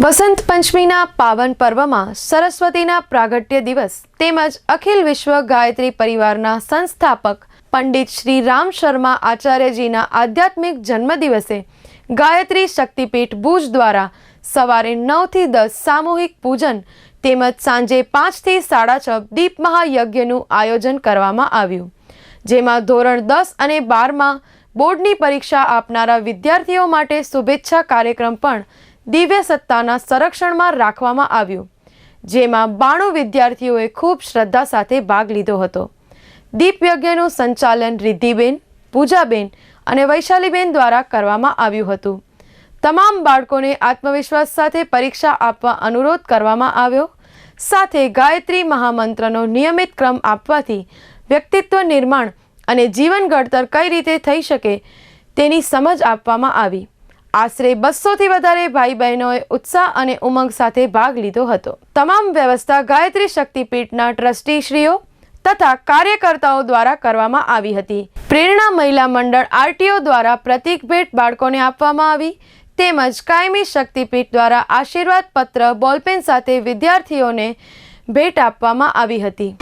વસંત પંચમીના પાવન પર્વમાં સરસ્વતીના પ્રાગટ્ય દિવસ તેમજ અખિલ વિશ્વ ગાયત્રી પરિવારના સંસ્થાપક પંડિત શ્રી રામ શર્મા આચાર્યજીના આધ્યાત્મિક જન્મદિવસે ગાયત્રી શક્તિપીઠ ભુજ દ્વારા સવારે 9 થી 10 સામૂહિક પૂજન તેમજ સાંજે 5 થી 6:30 દીપ મહાયજ્ઞનું આયોજન કરવામાં આવ્યું, જેમાં ધોરણ 10 અને 12માં બોર્ડની પરીક્ષા આપનારા વિદ્યાર્થીઓ માટે શુભેચ્છા કાર્યક્રમ પણ દિવ્ય સત્તાના સંરક્ષણમાં રાખવામાં આવ્યું, જેમાં 92 વિદ્યાર્થીઓએ ખૂબ શ્રદ્ધા સાથે ભાગ લીધો હતો. દીપ યજ્ઞનું સંચાલન રિદ્ધિબેન, પૂજાબેન અને વૈશાલીબેન દ્વારા કરવામાં આવ્યું હતું. તમામ બાળકોને આત્મવિશ્વાસ સાથે પરીક્ષા આપવા અનુરોધ કરવામાં આવ્યો. સાથે ગાયત્રી મહામંત્રનો નિયમિત ક્રમ આપવાથી વ્યક્તિત્વ નિર્માણ અને જીવન ઘડતર કઈ રીતે થઈ શકે તેની સમજ આપવામાં આવી. આશરે 200 થી વધારે ભાઈ બહેનોએ ઉત્સાહ અને ઉમંગ સાથે ભાગ લીધો હતો. તમામ વ્યવસ્થા ગાયત્રી શક્તિપીઠના ટ્રસ્ટીશ્રીઓ તથા કાર્યકર્તાઓ દ્વારા કરવામાં આવી હતી. પ્રેરણા મહિલા મંડળ આરટીઓ દ્વારા પ્રતીક ભેટ બાળકોને આપવામાં આવી, તેમજ કાયમી શક્તિપીઠ દ્વારા આશીર્વાદ પત્ર બોલપેન સાથે વિદ્યાર્થીઓને ભેટ આપવામાં આવી હતી.